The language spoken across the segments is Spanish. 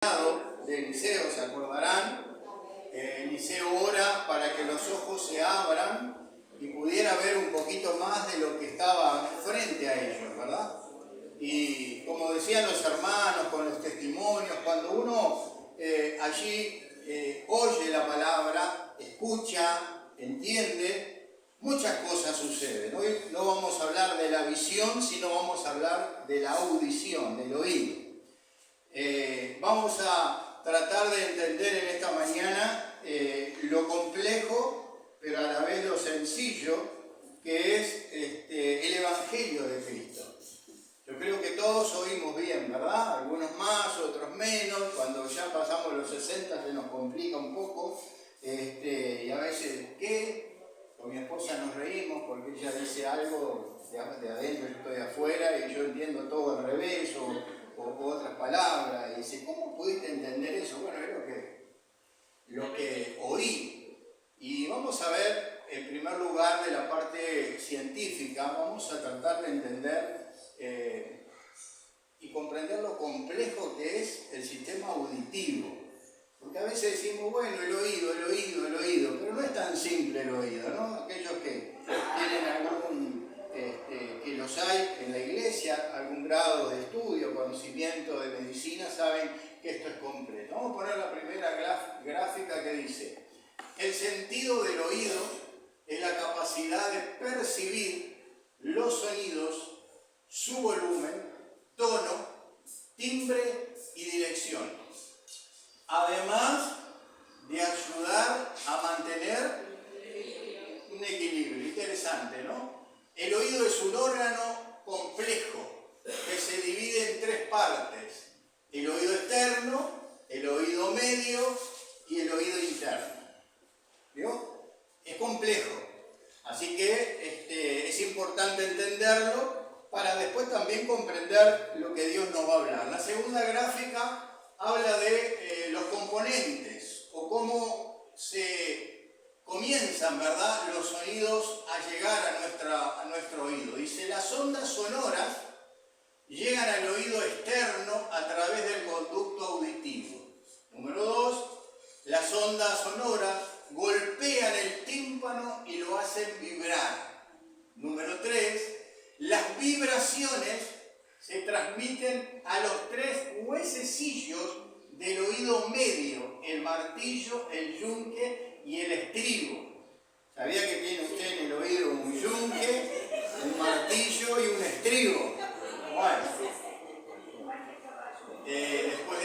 de Eliseo, se acordarán. Eliseo ora para que los ojos se abran y pudiera ver un poquito más de lo que estaba frente a ellos, ¿verdad? Y como decían los hermanos con los testimonios, cuando uno allí oye la palabra, escucha, entiende, muchas cosas suceden. Hoy no vamos a hablar de la visión, sino vamos a hablar de la audición, del oído. Vamos a tratar de entender en esta mañana lo complejo, pero a la vez lo sencillo, que es el Evangelio de Cristo. Yo creo que todos oímos bien, ¿verdad? Algunos más, otros menos. Cuando ya pasamos los 60 se nos complica un poco. Y a veces, ¿qué? Con mi esposa nos reímos porque ella dice algo de adentro, yo estoy de afuera y yo entiendo todo al revés o otras palabras. Y dice, ¿cómo pudiste entender eso? Bueno, es lo que oí. Y vamos a ver, en primer lugar, de la parte científica, vamos a tratar de entender y comprender lo complejo que es el sistema auditivo. Porque a veces decimos, bueno, el oído, pero no es tan simple el oído, ¿no? Aquellos que tienen algún, que los hay en la iglesia, algún grado de estudio, conocimiento de medicina, saben que esto es completo. Vamos a poner la primera gráfica que dice, el sentido del oído es la capacidad de percibir los sonidos, su volumen, tono, timbre y dirección. Además de ayudar a mantener un equilibrio. Interesante, ¿no? El oído es un órgano complejo que se divide en tres partes. El oído externo, el oído medio y el oído interno. ¿Vio? Es complejo. Así que es importante entenderlo para después también comprender lo que Dios nos va a hablar. La segunda gráfica habla de los componentes o cómo se comienzan, ¿verdad?, los sonidos a llegar a nuestro oído. Dice, las ondas sonoras llegan al oído externo a través del conducto auditivo. Número 2, las ondas sonoras golpean el tímpano y lo hacen vibrar. Número 3, las vibraciones se transmiten a los tres huesecillos del oído medio, el martillo, el yunque y el estribo. ¿Sabía que tiene usted en el oído un yunque, un martillo y un estribo? Bueno. Después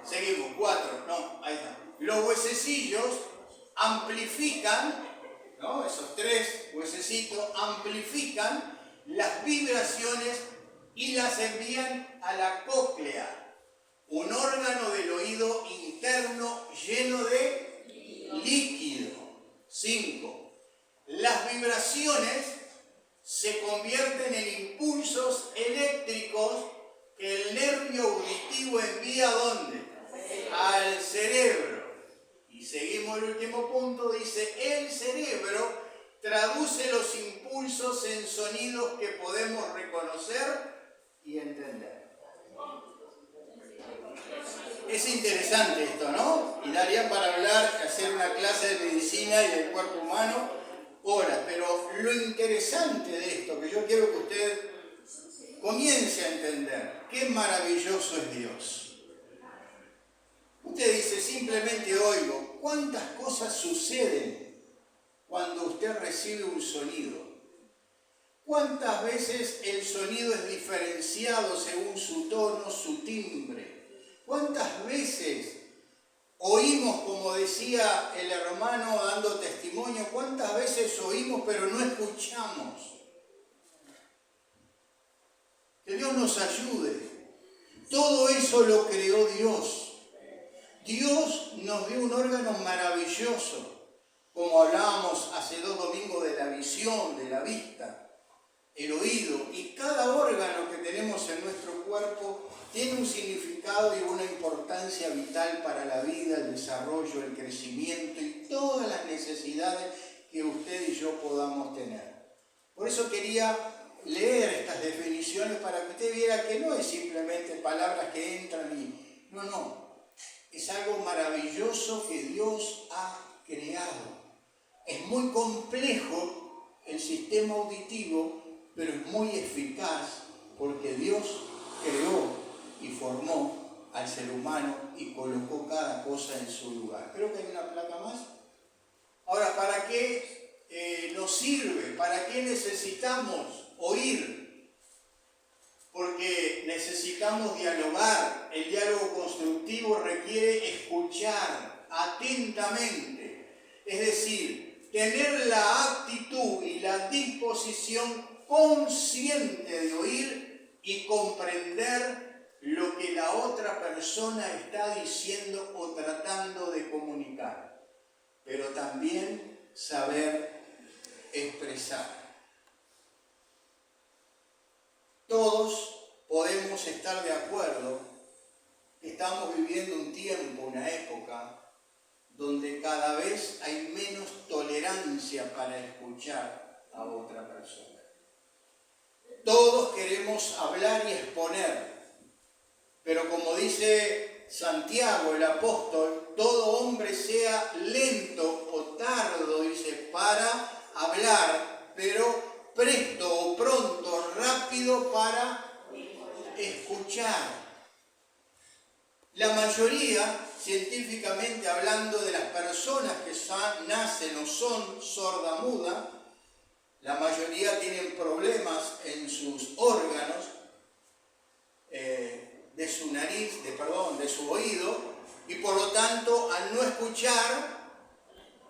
seguimos, 4, no, ahí está. Los huesecillos amplifican, ¿no? Esos tres huesecitos amplifican las vibraciones y las envían a la cóclea, un órgano del oído interno lleno de líquido. 5. Las vibraciones se convierten en impulsos eléctricos que el nervio auditivo envía ¿a dónde? Al cerebro. Y seguimos el último punto, dice, el cerebro traduce los impulsos en sonidos que podemos reconocer y entender. Es interesante esto, ¿no? Y daría para hablar, hacer una clase de medicina y del cuerpo humano horas. Pero lo interesante de esto, que yo quiero que usted comience a entender, qué maravilloso es Dios. Usted dice, simplemente oigo, ¿cuántas cosas suceden cuando usted recibe un sonido? ¿Cuántas veces el sonido es diferenciado según su tono, su timbre? ¿Cuántas veces oímos, como decía el hermano dando testimonio, cuántas veces oímos pero no escuchamos? Que Dios nos ayude. Todo eso lo creó Dios. Dios nos dio un órgano maravilloso, como hablábamos hace 2 domingos de la visión, de la vista, el oído, y cada órgano que tenemos en nuestro cuerpo tiene un significado y una importancia vital para la vida, el desarrollo, el crecimiento y todas las necesidades que usted y yo podamos tener. Por eso quería leer estas definiciones para que usted viera que no es simplemente palabras que entran No, no. Es algo maravilloso que Dios ha creado. Es muy complejo el sistema auditivo, pero es muy eficaz porque Dios creó y formó al ser humano y colocó cada cosa en su lugar. Creo que hay una placa más. Ahora, ¿para qué nos sirve? ¿Para qué necesitamos oír? Porque necesitamos dialogar. El diálogo constructivo requiere escuchar atentamente. Es decir, tener la actitud y la disposición consciente de oír y comprender lo que la otra persona está diciendo o tratando de comunicar. Pero también saber expresar. Todos podemos estar de acuerdo que estamos viviendo un tiempo, una época, donde cada vez hay menos tolerancia para escuchar a otra persona. Todos queremos hablar y exponer, pero como dice Santiago, el apóstol, todo hombre sea lento o tardo, dice, para hablar, pero presto o pronto, rápido para escuchar. La mayoría, científicamente hablando, de las personas que nacen o son sorda-muda, la mayoría tienen problemas en sus órganos, de su nariz, de su oído, y por lo tanto, al no escuchar,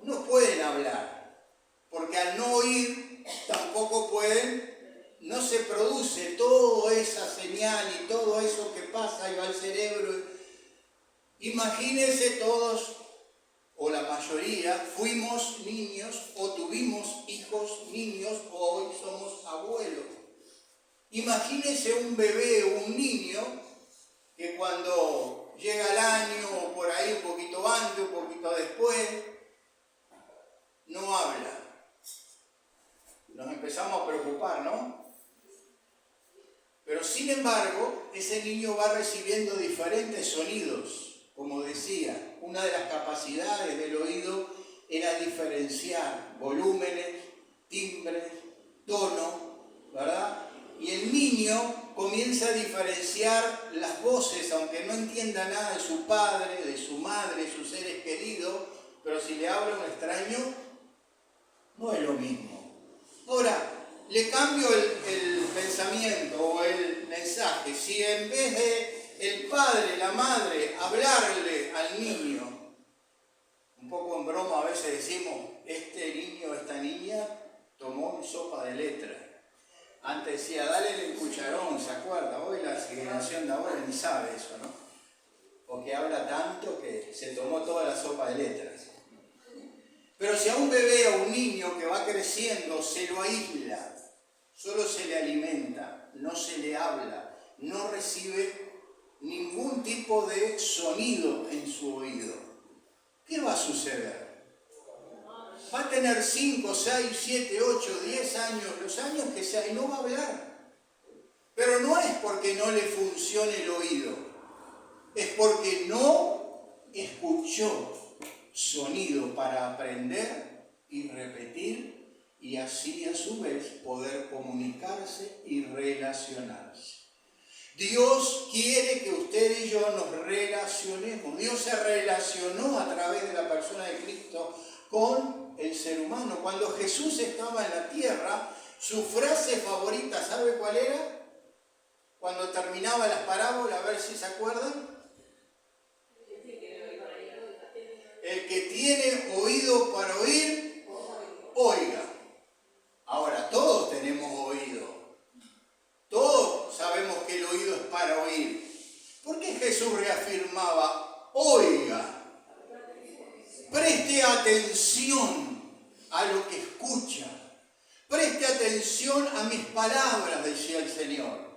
no pueden hablar, porque al no oír, tampoco pueden, no se produce toda esa señal y todo eso que pasa y va al cerebro. Imagínense todos, o la mayoría, fuimos niños o tuvimos hijos niños o hoy somos abuelos. Imagínense un bebé o un niño que cuando llega el año o por ahí un poquito antes, un poquito después, no habla. Nos empezamos a preocupar, ¿no? Pero sin embargo, ese niño va recibiendo diferentes sonidos. Como decía, una de las capacidades del oído era diferenciar volúmenes, timbres, tono, ¿verdad? Y el niño comienza a diferenciar las voces, aunque no entienda nada de su padre, de su madre, de sus seres queridos, pero si le habla un extraño, no es lo mismo. Ahora, le cambio el pensamiento o el mensaje. Si en vez de el padre, la madre, hablarle al niño, un poco en broma a veces decimos, este niño, esta niña tomó sopa de letra. Antes decía, dale el cucharón, ¿se acuerda? Hoy la generación de ahora ni sabe eso, ¿no? Porque habla tanto que se tomó toda la sopa de letras. Pero si a un bebé o un niño que va creciendo se lo aísla, solo se le alimenta, no se le habla, no recibe ningún tipo de sonido en su oído, ¿qué va a suceder? Va a tener 5, 6, 7, 8, 10 años, los años que sea, y no va a hablar. Pero no es porque no le funcione el oído, es porque no escuchó sonido para aprender y repetir y así a su vez poder comunicarse y relacionarse. Dios quiere que usted y yo nos relacionemos. Dios se relacionó a través de la persona de Cristo con el ser humano. Cuando Jesús estaba en la tierra, su frase favorita, ¿sabe cuál era? Cuando terminaba las parábolas, a ver si se acuerdan. El que tiene oído para oír, oiga. Ahora, todos tenemos oído. Todos sabemos que el oído es para oír. ¿Por qué Jesús reafirmaba, oiga? Preste atención a lo que escucha. Preste atención a mis palabras, decía el Señor.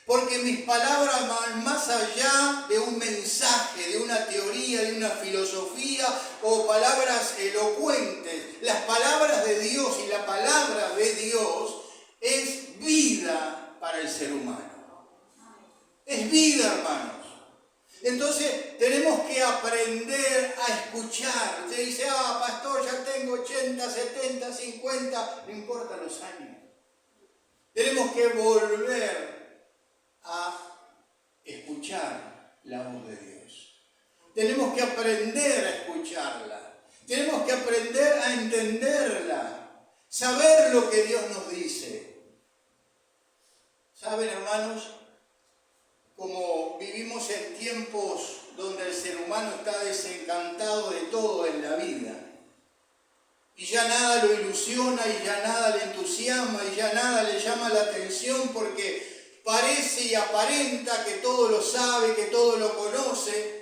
Porque mis palabras van más allá de un mensaje, de una teoría, de una filosofía o palabras elocuentes. Las palabras de Dios y la palabra de Dios es vida para el ser humano. Es vida, hermanos. entonces tenemos que aprender a escuchar. Usted dice, pastor, ya tengo 80, 70, 50, no importa los años. Tenemos que volver a escuchar la voz de Dios. Tenemos que aprender a escucharla. Tenemos que aprender a entenderla. Saber lo que Dios nos dice. ¿Saben, hermanos? Como vivimos en tiempos donde el ser humano está desencantado de todo en la vida, y ya nada lo ilusiona, y ya nada le entusiasma, y ya nada le llama la atención, porque parece y aparenta que todo lo sabe, que todo lo conoce.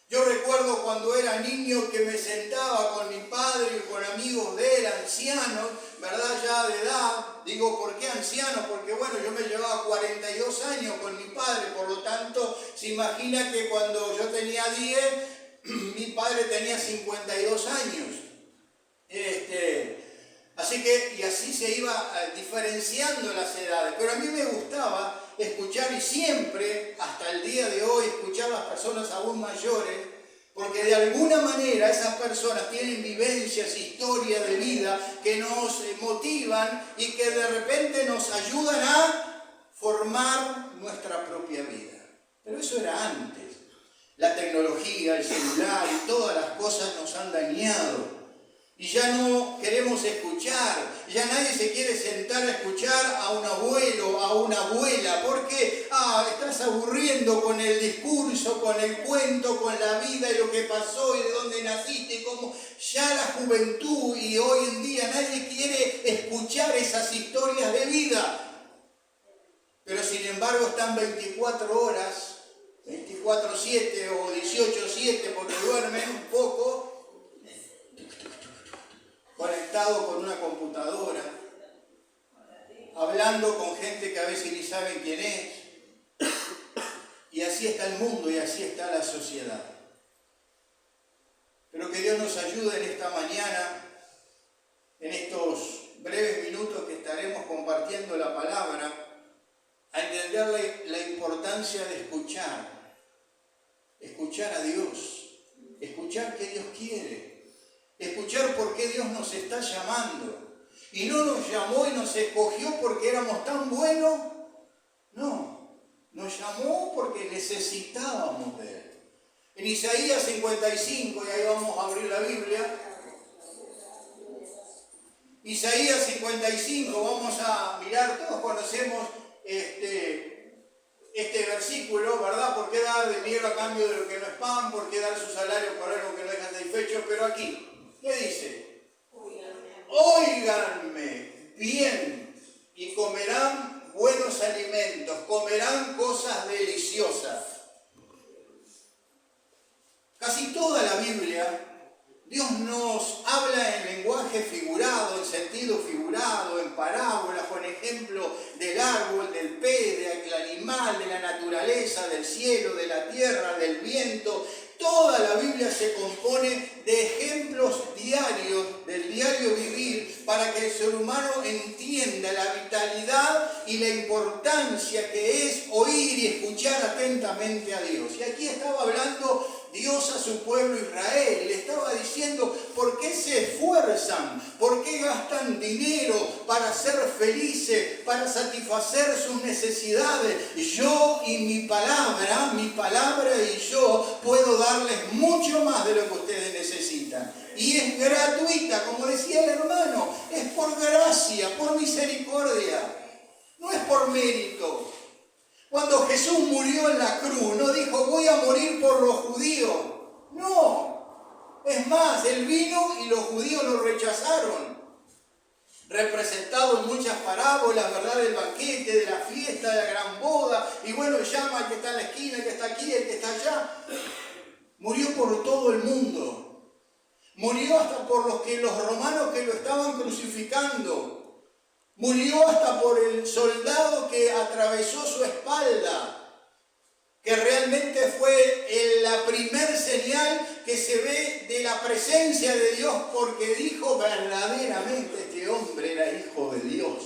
Yo recuerdo cuando era niño que me sentaba con mi padre y con amigos de él, ancianos, ¿verdad? Ya de edad. Digo, ¿por qué ancianos? Porque bueno, yo me llevaba 42 años con mi padre, por lo tanto, se imagina que cuando yo tenía 10, mi padre tenía 52 años. Así que, y así se iba diferenciando las edades. Pero a mí me gustaba escuchar, y siempre, hasta el día de hoy, escuchar a las personas aún mayores, porque de alguna manera esas personas tienen vivencias, historias de vida que nos motivan y que de repente nos ayudan a formar nuestra propia vida. Pero eso era antes. La tecnología, el celular y todas las cosas nos han dañado. Y ya no queremos escuchar, ya nadie se quiere sentar a escuchar a un abuelo, a una abuela, porque estás aburriendo con el discurso, con el cuento, con la vida y lo que pasó y de dónde naciste y cómo. Ya la juventud y hoy en día nadie quiere escuchar esas historias de vida. Pero sin embargo están 24 horas, 24/7 o 18/7 porque duermen un poco, conectado con una computadora, hablando con gente que a veces ni saben quién es. Y así está el mundo y así está la sociedad. Pero que Dios nos ayude en esta mañana, en estos breves minutos que estaremos compartiendo la palabra, a entender la importancia de escuchar a Dios, escuchar qué Dios quiere. Escuchar por qué Dios nos está llamando. Y no nos llamó y nos escogió porque éramos tan buenos. No, nos llamó porque necesitábamos de Él. En Isaías 55, y ahí vamos a abrir la Biblia. Isaías 55, vamos a mirar, todos conocemos este versículo, ¿verdad? ¿Por qué dar dinero a cambio de lo que no es pan? ¿Por qué dar su salario por algo que no deja satisfecho? Pero aquí, ¿qué dice? Óiganme bien y comerán buenos alimentos, comerán cosas deliciosas. Casi toda la Biblia, Dios nos habla en lenguaje figurado, en sentido figurado, en parábolas, con ejemplo del árbol, del pez, del animal, de la naturaleza, del cielo, de la tierra, del viento. Toda la Biblia se compone de ejemplos diarios, del diario vivir, para que el ser humano entienda la vitalidad y la importancia que es oír y escuchar atentamente a Dios. Y aquí estaba hablando Dios a su pueblo Israel, le estaba diciendo por qué se esfuerzan, por qué gastan dinero para ser felices, para satisfacer sus necesidades. Yo y mi palabra y yo puedo darles mucho más de lo que ustedes necesitan. Y es gratuita, como decía el hermano, es por gracia, por misericordia, no es por mérito. Cuando Jesús murió en la cruz, no dijo, voy a morir por los judíos. No. Es más, Él vino y los judíos lo rechazaron. Representado en muchas parábolas, ¿verdad? Del banquete, de la fiesta, de la gran boda. Y bueno, llama al que está en la esquina, el que está aquí, el que está allá. Murió por todo el mundo. Murió hasta por los romanos que lo estaban crucificando. Murió hasta por el soldado que atravesó su espalda, que realmente fue la primer señal que se ve de la presencia de Dios, porque dijo verdaderamente este hombre era hijo de Dios.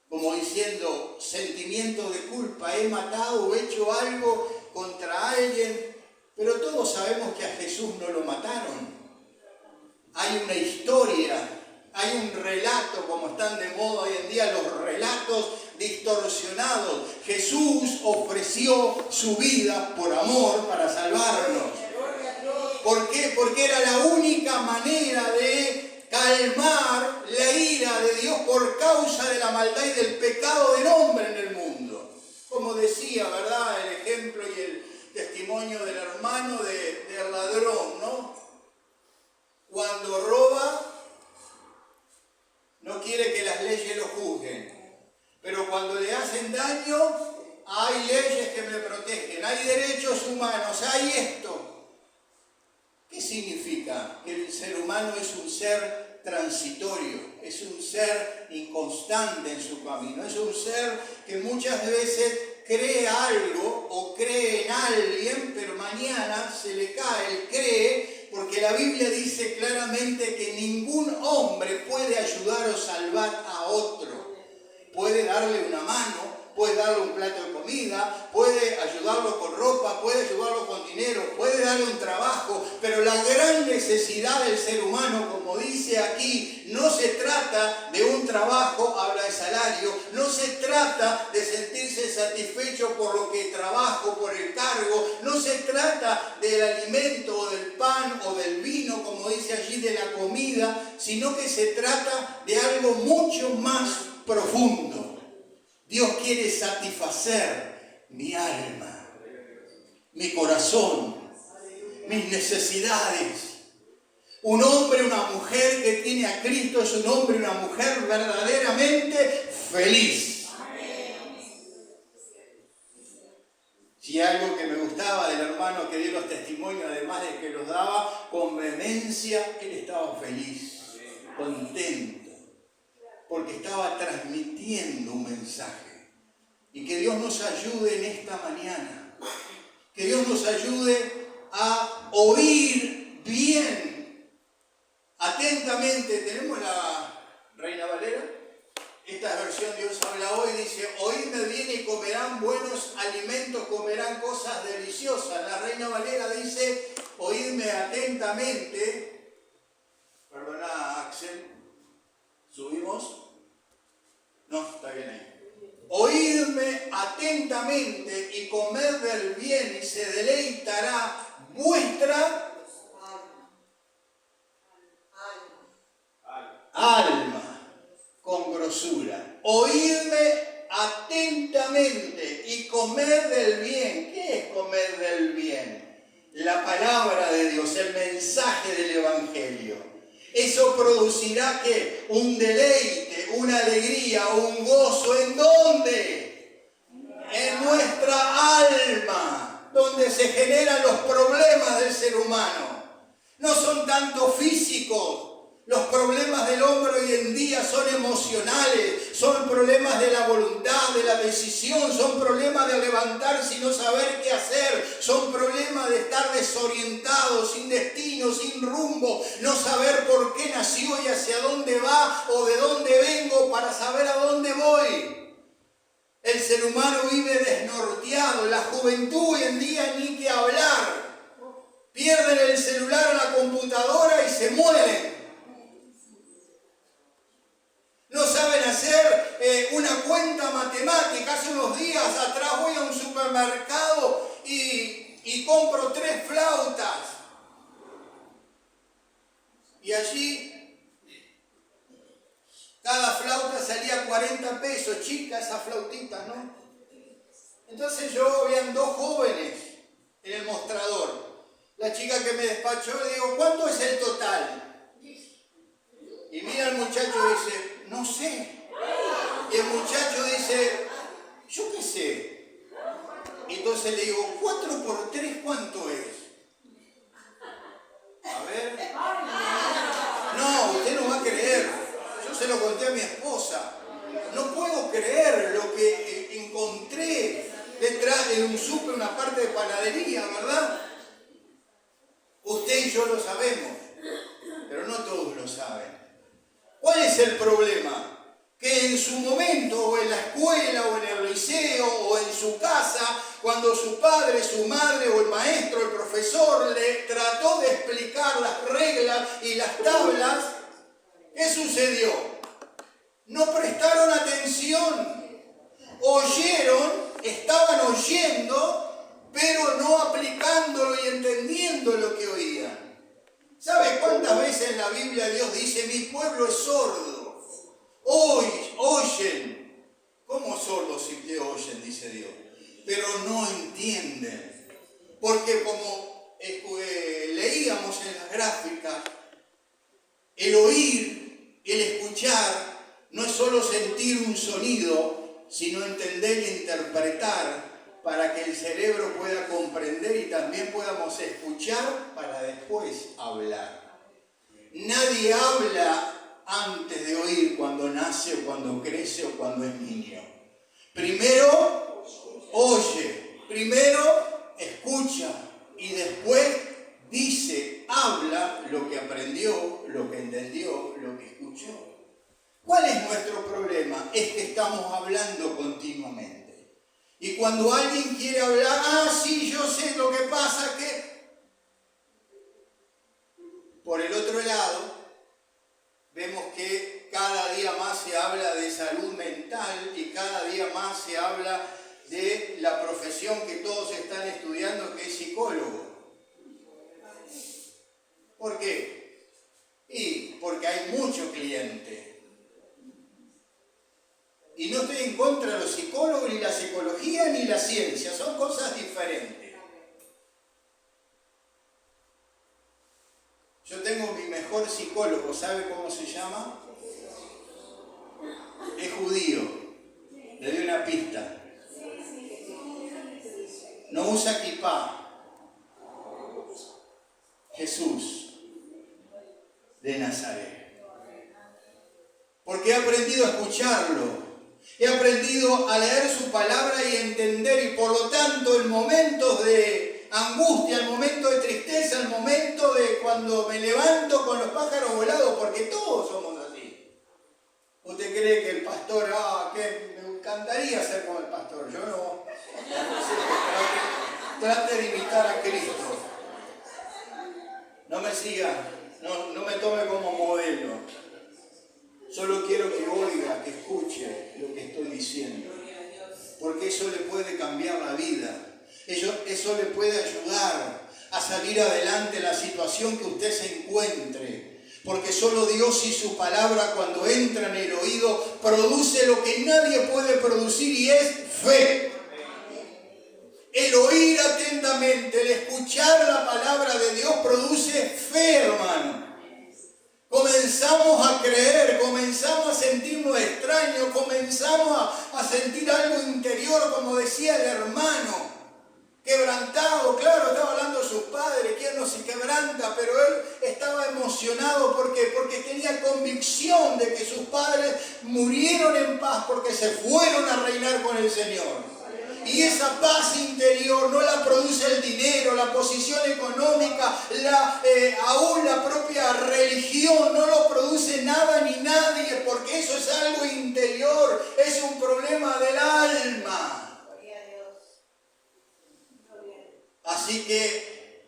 Como diciendo, sentimiento de culpa, he matado o hecho algo contra hay una historia, hay un relato, como están de moda hoy en día los relatos distorsionados. Jesús ofreció su vida por amor para salvarnos. ¿Por qué? Porque era la única manera de calmar la ira de Dios por causa de la maldad y del pecado del hombre en el mundo. Como decía, ¿verdad? El ejemplo y el testimonio del hermano del ladrón, ¿no? Cuando roba, no quiere que las leyes lo juzguen. Pero cuando le hacen daño, hay leyes que me protegen, hay derechos humanos, hay esto. ¿Qué significa? Que el ser humano es un ser transitorio, es un ser inconstante en su camino, es un ser que muchas veces cree algo o cree en alguien, pero mañana se le cae el cree, porque la Biblia dice claramente que ningún hombre puede ayudar o salvar a otro. Puede darle una mano, puede darle un plato de comida, puede ayudarlo con ropa, puede ayudarlo con dinero, puede darle un trabajo, pero la gran necesidad del ser humano, como dice aquí, no se trata de un trabajo, habla de salario, no se trata de sentirse satisfecho por lo que trabajo, por el cargo, no se trata del alimento o del pan o del vino, como dice allí, de la comida, sino que se trata de algo mucho más profundo. Dios quiere satisfacer mi alma, mi corazón, mis necesidades. Un hombre, una mujer que tiene a Cristo es un hombre, una mujer verdaderamente feliz. Si algo que me gustaba del hermano que dio los testimonios, además de que los daba con vehemencia, él estaba feliz, contento, porque estaba transmitiendo un mensaje. Y que Dios nos ayude en esta mañana. Que Dios nos ayude a oír bien, atentamente. Tenemos la Reina Valera. Esta versión Dios habla hoy, dice: oídme bien y comerán buenos alimentos, comerán cosas deliciosas. La Reina Valera dice: oídme atentamente. Perdona, Axel. ¿Subimos? No, está bien ahí. Oídme atentamente y comed del bien y se deleitará vuestra alma con grosura. Oídme atentamente y comed del bien. ¿Qué es comer del bien? La palabra de Dios, el mensaje del Evangelio. Eso producirá ¿qué? Un deleite, una alegría, un gozo. ¿En dónde? En nuestra alma, donde se generan los problemas del ser humano. No son tanto físicos. Los problemas del hombre hoy en día son emocionales, son problemas de la voluntad, de la decisión, son problemas de levantarse y no saber qué hacer, son problemas de estar desorientado, sin destino, sin rumbo, no saber por qué nació y hacia dónde va o de dónde vengo para saber a dónde voy. El ser humano vive desnorteado, la juventud hoy en día ni que hablar. Pierden el celular o la computadora y se mueren. No saben hacer una cuenta matemática. Hace unos días atrás voy a un supermercado y compro 3 flautas. Y allí cada flauta salía 40 pesos, chicas esas flautitas, ¿no? Entonces habían 2 jóvenes en el mostrador. La chica que me despachó le digo: ¿cuánto es el total? Y mira el muchacho y dice: no sé. Y el muchacho dice: yo qué sé. Y entonces le digo: 4 por 3, ¿cuánto es? A ver. No, usted no va a creer. Yo se lo conté a mi esposa. No puedo creer lo que encontré detrás de un súper, una parte de panadería, ¿verdad? Usted y yo lo sabemos, pero no todos lo saben. ¿Cuál es el problema? Que en su momento, o en la escuela, o en el liceo, o en su casa, cuando su padre, su madre, o el maestro, el profesor le trató de explicar las reglas piedra y las tablas, ¿qué sucedió? No prestaron atención. Oyeron, estaban oyendo, pero no aplicándolo y entendiendo lo que oían. ¿Sabes cuántas veces en la Biblia Dios dice, mi pueblo es sordo? Oyen. ¿Cómo sordos si te oyen? Dice Dios. Pero no entienden. Porque como leíamos en las gráficas, el oír, el escuchar, no es solo sentir un sonido, sino entender e interpretar para que el cerebro pueda comprender y también podamos escuchar para después hablar. Nadie habla antes de oír cuando nace o cuando crece o cuando es niño. Primero oye, primero escucha y después dice, habla lo que aprendió, lo que entendió, lo que escuchó. ¿Cuál es nuestro problema? Es que estamos hablando continuamente. Y cuando alguien quiere hablar, sí, yo sé lo que pasa, que... Por el otro lado, vemos que cada día más se habla de salud mental y cada día más se habla de la profesión que todos están estudiando, que es psicólogo. ¿Por qué? Y porque hay mucho cliente. Y no estoy en contra de los psicólogos, ni la psicología, ni la ciencia. Son cosas diferentes. Yo tengo mi mejor psicólogo, ¿sabe cómo se llama? Es judío. Le doy una pista. No usa kipá. Jesús de Nazaret. Porque he aprendido a escucharlo. He aprendido a leer su palabra y entender, y por lo tanto en momentos de angustia, en momentos de tristeza, en momentos de cuando me levanto con los pájaros volados, porque todos somos así. ¿Usted cree que el pastor, que me encantaría ser como el pastor? Yo no. Trate de imitar a Cristo. No me siga, no me tome como modelo. Solo quiero que oiga, que escuche lo que estoy diciendo. Porque eso le puede cambiar la vida. Eso le puede ayudar a salir adelante en la situación que usted se encuentre. Porque solo Dios y su palabra, cuando entra en el oído, produce lo que nadie puede producir, y es fe. El oír atentamente, el escuchar la palabra de Dios produce fe, hermano. Comenzamos a creer, comenzamos a sentirnos extraños, comenzamos a sentir algo interior, como decía el hermano, quebrantado. Claro, estaba hablando de sus padres, ¿quién no se quebranta? Pero él estaba emocionado porque tenía convicción de que sus padres murieron en paz porque se fueron a reinar con el Señor. Y esa paz interior no la produce el dinero, la posición económica, aún la propia religión, no lo produce nada ni nadie, porque eso es algo interior, es un problema del alma. Así que,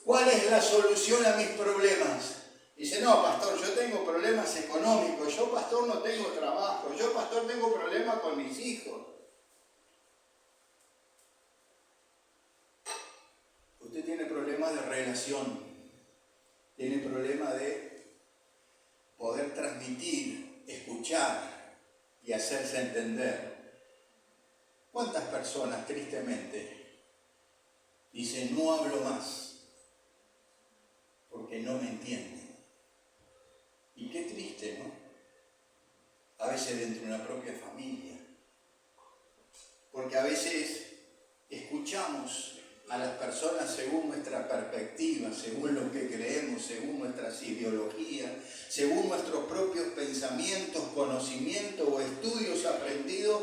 ¿cuál es la solución a mis problemas? Dice, no, pastor, yo tengo problemas económicos, yo, pastor, no tengo trabajo, yo, pastor, tengo problemas con mis hijos. Usted tiene problemas de relación, tiene problemas de poder transmitir, escuchar y hacerse entender. ¿Cuántas personas, tristemente, dicen, no hablo más porque no me entienden? Y qué triste, ¿no? A veces dentro de una propia familia. Porque a veces escuchamos a las personas según nuestra perspectiva, según lo que creemos, según nuestras ideologías, según nuestros propios pensamientos, conocimientos o estudios aprendidos,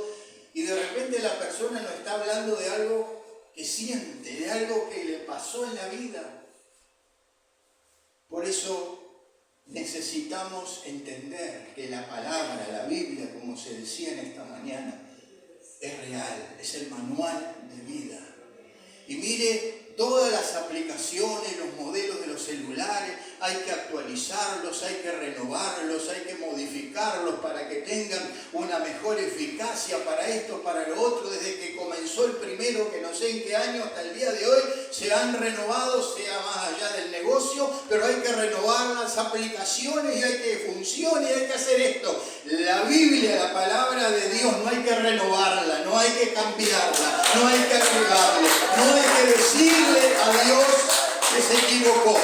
y de repente la persona nos está hablando de algo que siente, de algo que le pasó en la vida. Por eso necesitamos entender que la palabra, la Biblia, como se decía en esta mañana, es real, es el manual de vida. Y mire todas las aplicaciones, los modelos de los celulares, hay que actualizarlos, hay que renovarlos, hay que modificarlos para que tengan una mejor eficacia para esto, para lo otro. Desde que comenzó el primero, que no sé en qué año, hasta el día de hoy, se han renovado, sea más allá del negocio, pero hay que renovar las aplicaciones y hay que funcionar y hay que hacer esto. La Biblia, la palabra de Dios, no hay que renovarla, no hay que cambiarla, no hay que agregarle, no hay que decirle a Dios que se equivocó.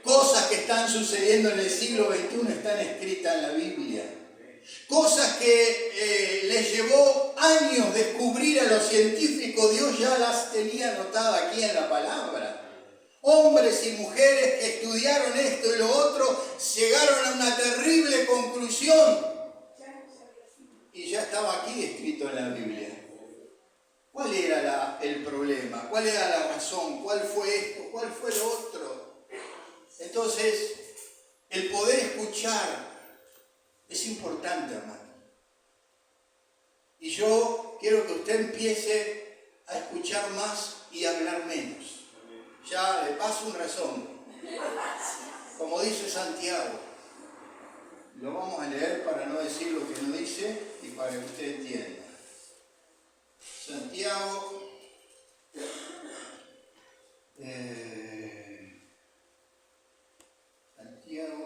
Cosas que están sucediendo en el siglo XXI están escritas en la Biblia. Cosas que les llevó años descubrir a los científicos, Dios ya las tenía anotadas aquí en la palabra. Hombres y mujeres que estudiaron esto y lo otro llegaron a una terrible conclusión. Y ya estaba aquí escrito en la Biblia. ¿Cuál era el problema? ¿Cuál era la razón? ¿Cuál fue esto? ¿Cuál fue lo otro? Entonces, el poder escuchar es importante, hermano. Y yo quiero que usted empiece a escuchar más y a hablar menos. Ya le paso un razón. Como dice Santiago. Lo vamos a leer para no decir lo que no dice y para que usted entienda. Santiago.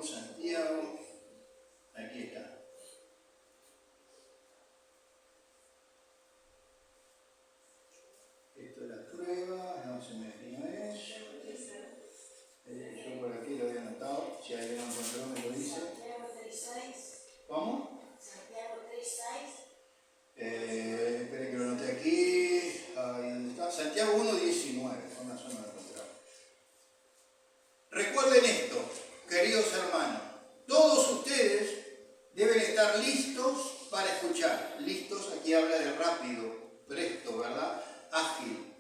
Santiago. Aquí está. Esto es la prueba, no se me no es. Yo por aquí lo había anotado, si alguien lo encontró me lo dice. ¿Cómo? Santiago 3:6. Espere que lo anoté aquí. Ahí está. Santiago 1:19. Con razón no lo encontraba. Recuerden esto, queridos hermanos. Todos ustedes deben estar listos para escuchar. Listos, aquí habla de rápido, presto, ¿verdad? Ágil.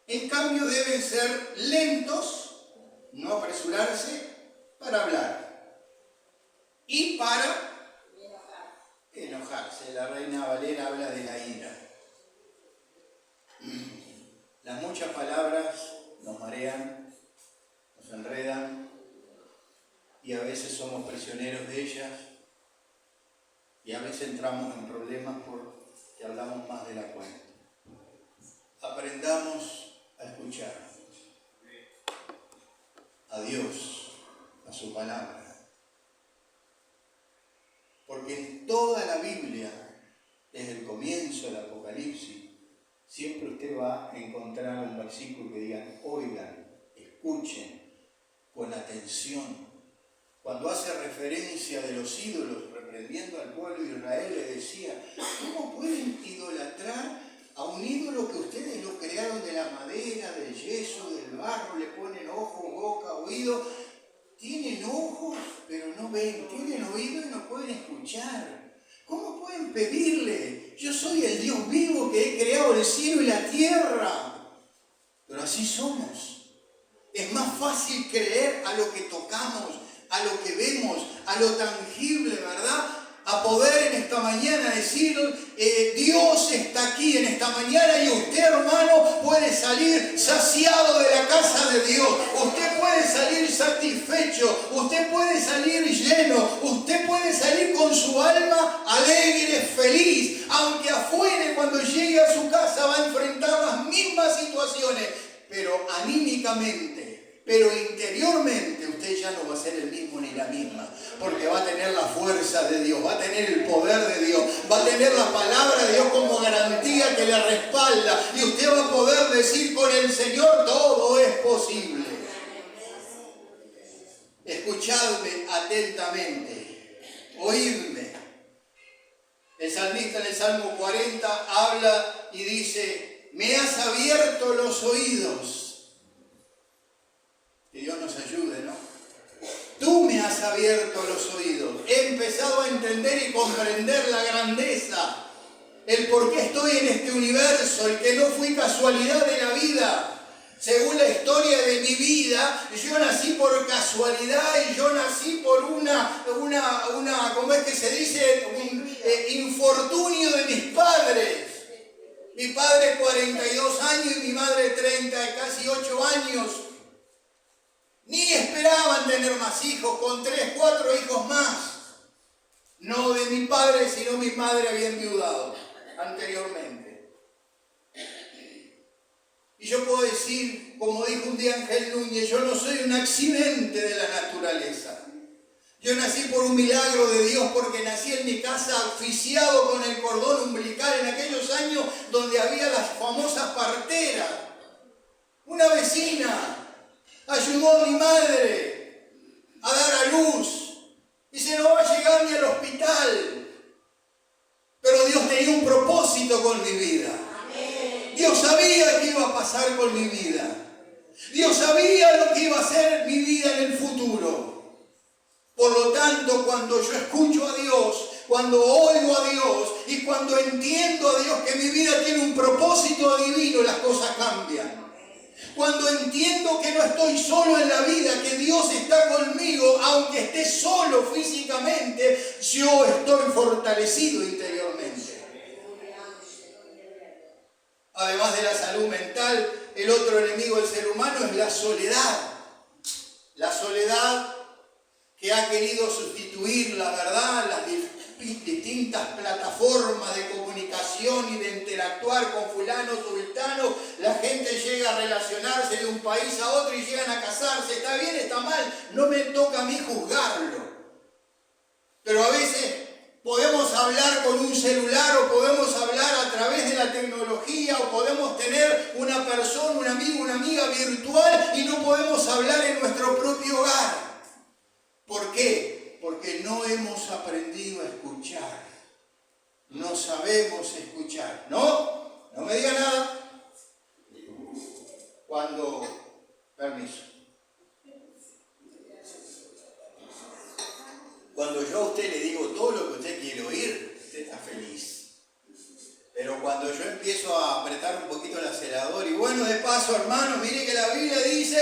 En cambio deben ser lentos, no apresurarse, para hablar. Y para enojarse. La Reina Valera habla de la ira. Las muchas palabras nos marean, nos enredan y a veces somos prisioneros de ellas y a veces entramos en problemas porque hablamos más de la cuenta. Aprendamos a escuchar a Dios, a su palabra. Porque en toda la Biblia, desde el comienzo del Apocalipsis, siempre usted va a encontrar un versículo que diga, oigan, escuchen con atención. Cuando hace referencia de los ídolos, reprendiendo al pueblo de Israel, le decía, ¿cómo pueden idolatrar a un ídolo que ustedes lo crearon de la madera, del yeso, del barro, le ponen ojos, boca, oído? Tienen ojos, pero no ven. Tienen oído y no pueden escuchar. ¿Cómo pueden pedirle? Yo soy el Dios vivo que he creado el cielo y la tierra. Pero así somos. Es más fácil creer a lo que tocamos, a lo que vemos, a lo tangible, ¿verdad? A poder en esta mañana decir, Dios está aquí en esta mañana y usted, hermano, puede salir saciado de la casa de Dios. Usted puede salir satisfecho, usted puede salir lleno, usted puede salir con su alma alegre, feliz, aunque afuera cuando llegue a su casa va a enfrentar las mismas situaciones, pero anímicamente, pero interiormente usted ya no va a ser el mismo ni la misma, porque va a tener la fuerza de Dios, va a tener el poder de Dios, va a tener la palabra de Dios como garantía que le respalda y usted va a poder decir con el Señor todo es posible. Escuchadme atentamente, oídme. El salmista en el Salmo 40 habla y dice, me has abierto los oídos. Que Dios nos ayude, ¿no? Tú me has abierto los oídos. He empezado a entender y comprender la grandeza, el por qué estoy en este universo, el que no fui casualidad de la vida. Según la historia de mi vida, yo nací por casualidad y yo nací por ¿cómo es que se dice? Un infortunio de mis padres. Mi padre 42 años y mi madre 30, casi 8 años. Ni esperaban tener más hijos, con 3, 4 hijos más. No de mi padre, sino mi madre había enviudado anteriormente. Y yo puedo decir, como dijo un día Ángel Núñez, yo no soy un accidente de la naturaleza. Yo nací por un milagro de Dios porque nací en mi casa asfixiado con el cordón umbilical en aquellos años donde había las famosas parteras. Una vecina ayudó a mi madre a dar a luz. Dice, no va a llegar ni al hospital. Pero Dios tenía un propósito con mi vida. Dios sabía qué iba a pasar con mi vida. Dios sabía lo que iba a ser mi vida en el futuro. Por lo tanto, cuando yo escucho a Dios, cuando oigo a Dios y cuando entiendo a Dios que mi vida tiene un propósito divino, las cosas cambian. Cuando entiendo que no estoy solo en la vida, que Dios está conmigo, aunque esté solo físicamente, yo estoy fortalecido interiormente. Además de la salud mental, el otro enemigo del ser humano es la soledad. La soledad que ha querido sustituir la verdad, las distintas plataformas de comunicación y de interactuar con fulano, sultano. La gente llega a relacionarse de un país a otro y llegan a casarse. Está bien, está mal, no me toca a mí juzgarlo. Pero a veces podemos hablar con un celular o podemos hablar a través de la tecnología o podemos tener una persona, un amigo, una amiga virtual y no podemos hablar en nuestro propio hogar. ¿Por qué? Porque no hemos aprendido a escuchar. No sabemos escuchar. ¿No? No me diga nada. Permiso. Cuando yo a usted le digo todo lo que usted quiere oír, usted está feliz. Pero cuando yo empiezo a apretar un poquito el acelerador y bueno, de paso, hermano, mire que la Biblia dice,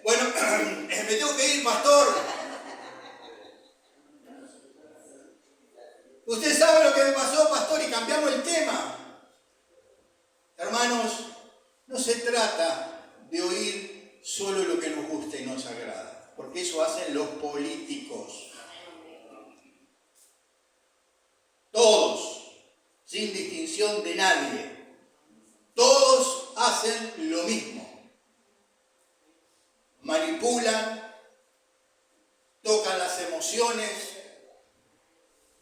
bueno, me tengo que ir, pastor. Usted sabe lo que me pasó, pastor, y cambiamos el tema. Hermanos, no se trata de oír solo lo que nos gusta y nos agrada, porque eso hacen los políticos. Todos, sin distinción de nadie, todos hacen lo mismo. Manipulan, tocan las emociones,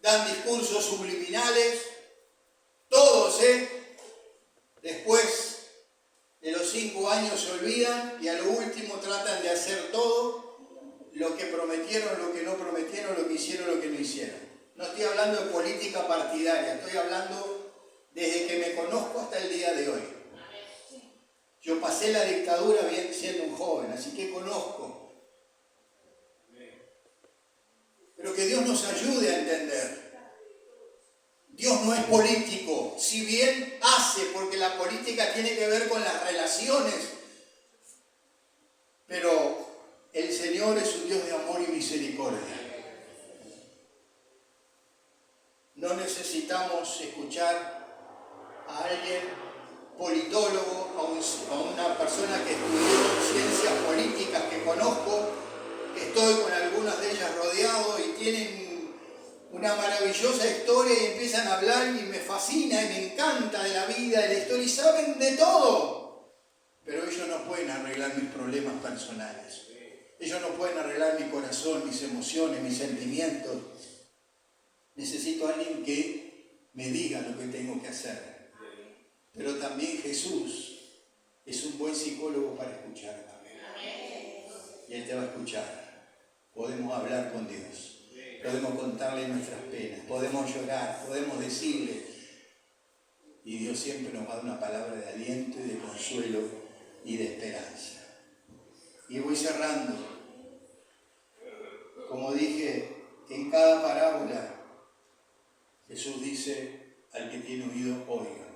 dan discursos subliminales, todos, después de los 5 años se olvidan y a lo último tratan de hacer todo lo que prometieron, lo que no prometieron, lo que hicieron, lo que no hicieron. No estoy hablando de política partidaria, estoy hablando desde que me conozco hasta el día de hoy. Yo pasé la dictadura bien siendo un joven, así que conozco. Pero que Dios nos ayude a entender. Dios no es político, si bien hace, porque la política tiene que ver con las relaciones, pero el Señor es un Dios de amor y misericordia. No necesitamos escuchar a alguien politólogo, a una persona que estudió ciencias políticas que conozco, que estoy con algunas de ellas rodeado y tienen una maravillosa historia y empiezan a hablar y me fascina y me encanta de la vida, de la historia y saben de todo. Pero ellos no pueden arreglar mis problemas personales. Ellos no pueden arreglar mi corazón, mis emociones, mis sentimientos. Necesito a alguien que me diga lo que tengo que hacer. Pero también Jesús es un buen psicólogo para escuchar. Y Él te va a escuchar. Podemos hablar con Dios. Podemos contarle nuestras penas. Podemos llorar. Podemos decirle. Y Dios siempre nos va a dar una palabra de aliento y de consuelo y de esperanza. Y voy cerrando. Como dije, en cada parábola Jesús dice al que tiene oído, óigame.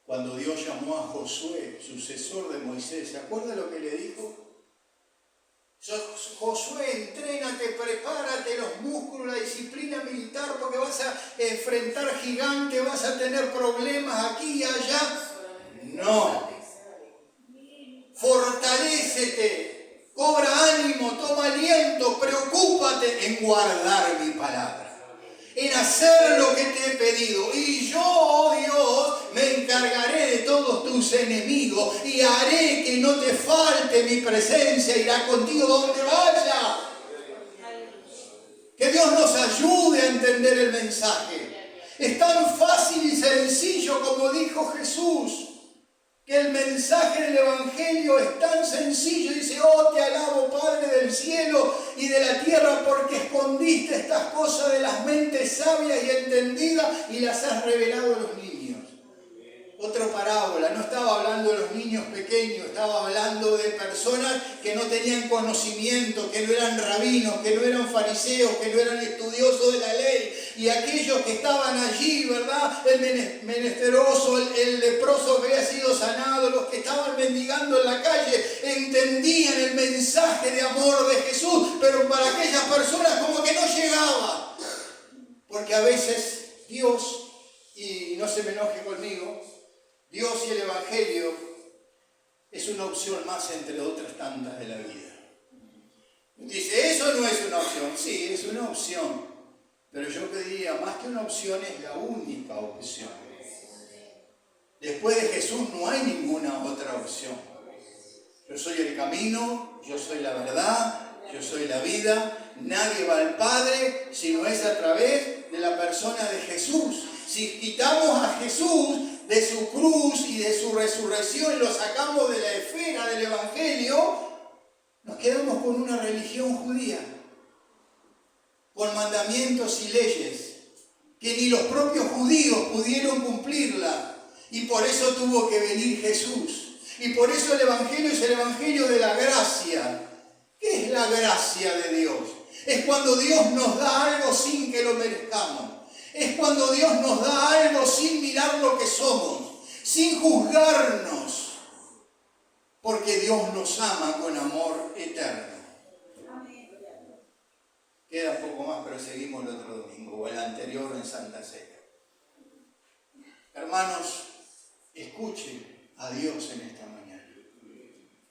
Cuando Dios llamó a Josué, sucesor de Moisés, ¿se acuerda lo que le dijo? Josué, entrénate, prepárate, los músculos, la disciplina militar, porque vas a enfrentar gigantes, vas a tener problemas aquí y allá. No. Fortalécete, cobra ánimo, toma aliento, preocúpate en guardar mi palabra, en hacer lo que te he pedido. Y yo, oh Dios, me encargaré de todos tus enemigos y haré que no te falte mi presencia, irá contigo donde vaya. Que Dios nos ayude a entender el mensaje. Es tan fácil y sencillo como dijo Jesús, que el mensaje del Evangelio es tan sencillo. Dice: oh, te alabo, Padre del cielo y de la tierra, porque escondiste estas cosas de las mentes sabias y entendidas y las has revelado a los niños. Otra parábola, no estaba hablando de los niños pequeños, estaba hablando de personas que no tenían conocimiento, que no eran rabinos, que no eran fariseos, que no eran estudiosos de la ley. Y aquellos que estaban allí, ¿verdad? El menesteroso, el leproso que había sido sanado, los que estaban mendigando en la calle, entendían el mensaje de amor de Jesús, pero para aquellas personas como que no llegaba. Porque a veces Dios, y no se me enoje conmigo, Dios y el Evangelio es una opción más entre otras tantas de la vida. Dice: eso no es una opción. Sí, es una opción. Pero yo diría, más que una opción, es la única opción. Después de Jesús no hay ninguna otra opción. Yo soy el camino, yo soy la verdad, yo soy la vida. Nadie va al Padre si no es a través de la persona de Jesús. Si quitamos a Jesús de su cruz y de su resurrección y lo sacamos de la esfera del Evangelio, nos quedamos con una religión judía, con mandamientos y leyes, que ni los propios judíos pudieron cumplirla. Y por eso tuvo que venir Jesús. Y por eso el Evangelio es el Evangelio de la gracia. ¿Qué es la gracia de Dios? Es cuando Dios nos da algo sin que lo merezcamos. Es cuando Dios nos da algo sin mirar lo que somos, sin juzgarnos, porque Dios nos ama con amor eterno. Queda un poco más, pero seguimos el otro domingo, o el anterior en Santa Cena. Hermanos, escuchen a Dios en esta mañana.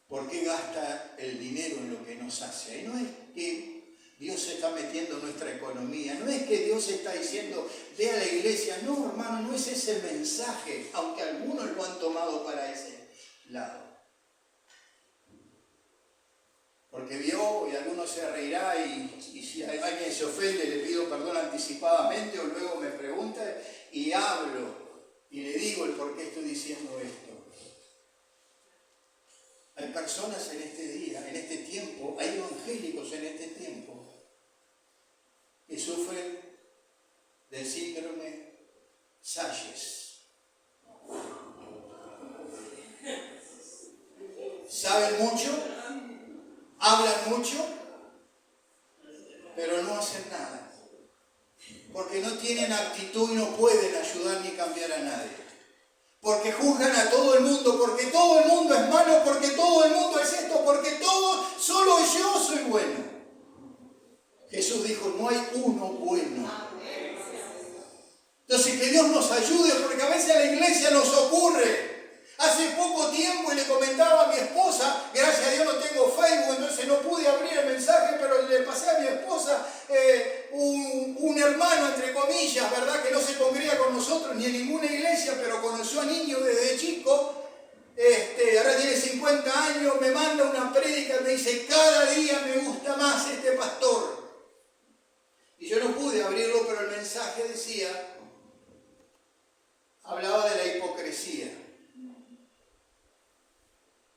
¿Por qué gasta el dinero en lo que nos hace? Y no es que Dios se está metiendo en nuestra economía, no es que Dios está diciendo: ve a la iglesia. No, hermano, no es ese el mensaje, aunque algunos lo han tomado para ese lado. Porque vio, y alguno se reirá, y si alguien se ofende, le pido perdón anticipadamente, o luego me pregunta y hablo y le digo el por qué estoy diciendo esto. Hay personas en este día, en este tiempo, hay evangélicos en este tiempo que sufren del síndrome Sayes. Saben mucho, hablan mucho, pero no hacen nada. Porque no tienen actitud y no pueden ayudar ni cambiar a nadie. Porque juzgan a todo el mundo, porque todo el mundo es malo, porque todo el mundo es esto, porque solo yo soy bueno. Jesús dijo: no hay uno bueno. Entonces, que Dios nos ayude, porque a veces a la iglesia nos ocurre. Hace poco tiempo, y le comentaba a mi esposa, gracias a Dios no tengo Facebook, entonces no pude abrir el mensaje, pero le pasé a mi esposa un hermano, entre comillas, ¿verdad?, que no se congrega con nosotros ni en ninguna iglesia, pero conoció a niños desde chico. Ahora tiene 50 años, me manda una prédica y me dice: cada día me gusta más este pastor. Y yo no pude abrirlo, pero el mensaje hablaba de la hipocresía.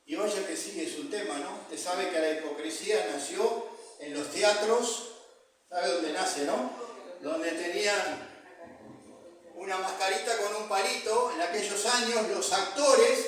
Y vaya que sí, es un tema, ¿no? Usted sabe que la hipocresía nació en los teatros. ¿Sabe dónde nace, no? Donde tenían una mascarita con un palito. En aquellos años los actores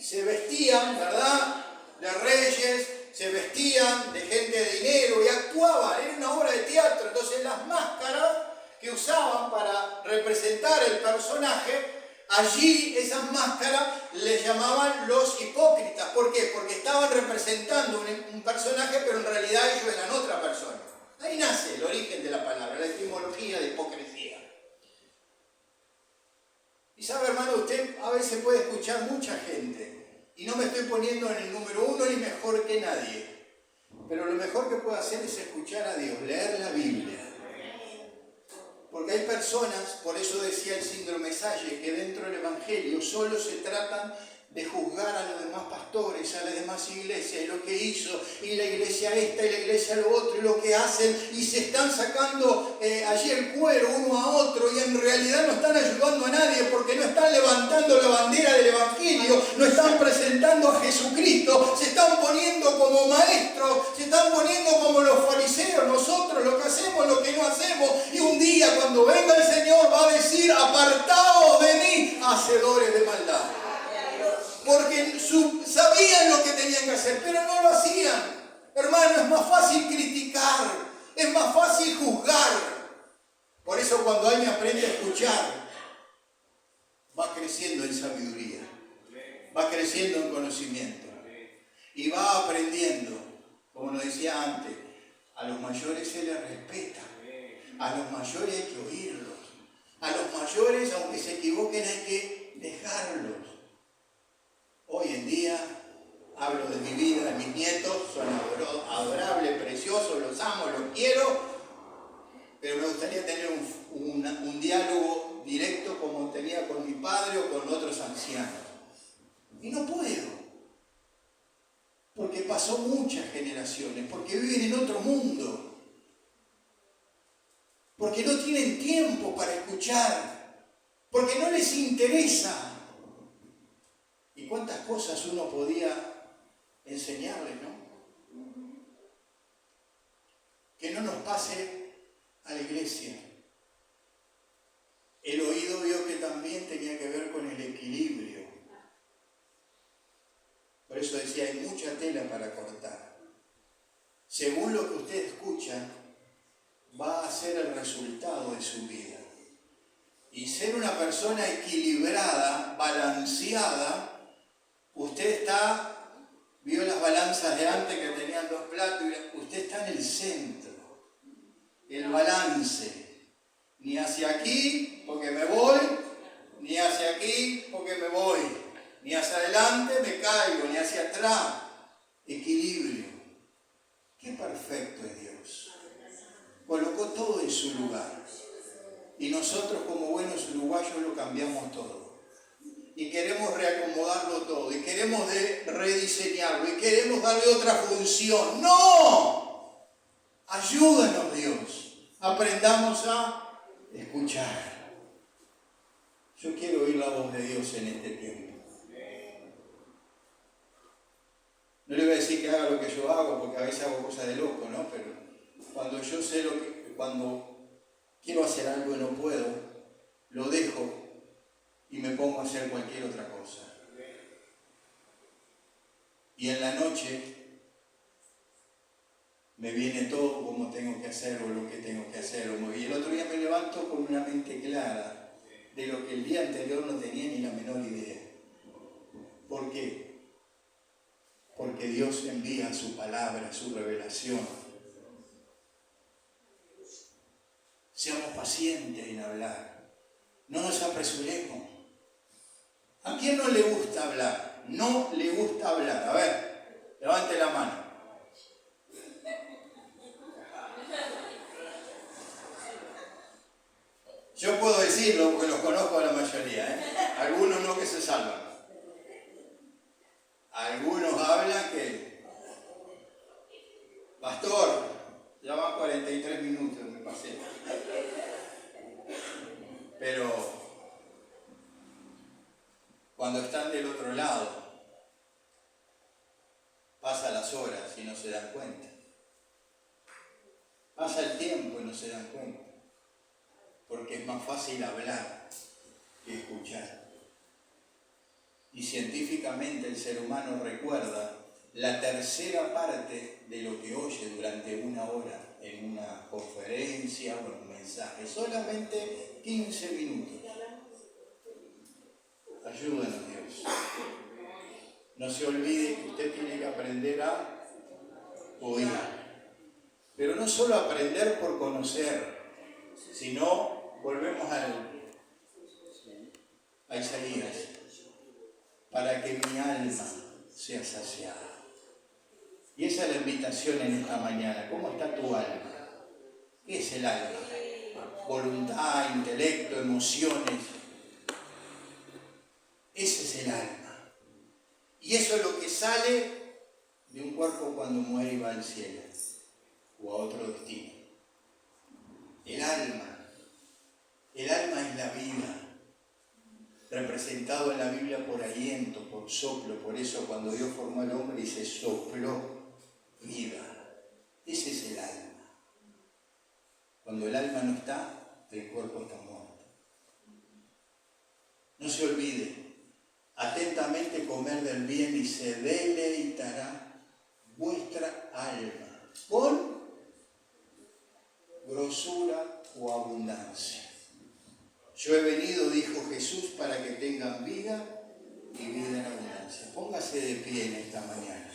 se vestían, ¿verdad?, de reyes, se vestían de gente de dinero y actuaban. Era una obra de teatro. Entonces las máscaras que usaban para representar el personaje, allí esas máscaras les llamaban los hipócritas. ¿Por qué? Porque estaban representando un personaje, pero en realidad ellos eran otra persona. Ahí nace el origen de la palabra, la etimología de hipocresía. Y sabe, hermano, usted a veces puede escuchar mucha gente, y no me estoy poniendo en el número uno ni mejor que nadie, pero lo mejor que puedo hacer es escuchar a Dios, leer la Biblia. Porque hay personas, por eso decía el síndrome Salle, que dentro del Evangelio solo se tratan de juzgar a los demás pastores, a las demás iglesias, y lo que hizo, y la iglesia esta, y la iglesia lo otro, y lo que hacen, y se están sacando allí el cuero uno a otro, y en realidad no están ayudando a nadie, porque no están levantando la bandera del Evangelio, no están presentando a Jesucristo, se están poniendo como maestros, se están poniendo como los fariseos, nosotros lo que hacemos, lo que no hacemos, y un día cuando venga el Señor va a decir, apartaos de mí, hacedores de maldad. Porque sabían lo que tenían que hacer, pero no lo hacían. Hermano, es más fácil criticar, es más fácil juzgar. Por eso cuando alguien aprende a escuchar, va creciendo en sabiduría, va creciendo en conocimiento y va aprendiendo, como nos decía antes, a los mayores se les respeta, a los mayores hay que oírlos, a los mayores, aunque se equivoquen, hay que dejarlos. Hoy en día hablo de mi vida, de mis nietos, son adorables, preciosos, los amo, los quiero, pero me gustaría tener un diálogo directo como tenía con mi padre o con otros ancianos. Y no puedo, porque pasó muchas generaciones, porque viven en otro mundo, porque no tienen tiempo para escuchar, porque no les interesa. Y cuántas cosas uno podía enseñarles, ¿no? Que no nos pase a la iglesia. El oído vio que también tenía que ver con el equilibrio. Por eso decía, hay mucha tela para cortar. Según lo que usted escucha, va a ser el resultado de su vida. Y ser una persona equilibrada, balanceada, usted vio las balanzas de antes que tenían dos platos, y usted está en el centro, el balance, ni hacia aquí porque me voy, ni hacia aquí porque me voy, ni hacia adelante me caigo, ni hacia atrás, equilibrio. Qué perfecto es Dios, colocó todo en su lugar, y nosotros como buenos uruguayos lo cambiamos todo. Y queremos reacomodarlo todo, y queremos rediseñarlo, y queremos darle otra función. ¡No! Ayúdanos, Dios. Aprendamos a escuchar. Yo quiero oír la voz de Dios en este tiempo. No le voy a decir que haga lo que yo hago, porque a veces hago cosas de loco, ¿no? Pero cuando yo sé cuando quiero hacer algo y no puedo, lo dejo y me pongo a hacer cualquier otra cosa. Y en la noche me viene todo como tengo que hacer o lo que tengo que hacer. Y el otro día me levanto con una mente clara de lo que el día anterior no tenía ni la menor idea. ¿Por qué? Porque Dios envía su palabra, su revelación. Seamos pacientes en hablar. No nos apresuremos. ¿A quién no le gusta hablar? No le gusta hablar. A ver, levante la mano. Yo puedo decirlo porque los conozco a la mayoría, ¿eh? Algunos no, que se salvan. Algunos hablan que... Pastor, ya van 43 minutos, me pasé. Pero... cuando están del otro lado, pasan las horas y no se dan cuenta. Pasa el tiempo y no se dan cuenta. Porque es más fácil hablar que escuchar. Y científicamente el ser humano recuerda la tercera parte de lo que oye durante una hora en una conferencia o en un mensaje. Solamente 15 minutos. Ayúdanos, Dios. No se olvide que usted tiene que aprender a oír. Pero no solo aprender por conocer, sino volvemos a Isaías, para que mi alma sea saciada. Y esa es la invitación en esta mañana. ¿Cómo está tu alma? ¿Qué es el alma? Voluntad, intelecto, emociones. Ese es el alma. Y eso es lo que sale de un cuerpo cuando muere y va al cielo o a otro destino. El alma es la vida, representado en la Biblia por aliento, por soplo. Por eso cuando Dios formó al hombre dice sopló vida. Ese es el alma. Cuando el alma no está, el cuerpo está muerto. No se olvide, atentamente comer del bien y se deleitará vuestra alma con grosura o abundancia. Yo he venido, dijo Jesús, para que tengan vida y vida en abundancia. Póngase de pie en esta mañana.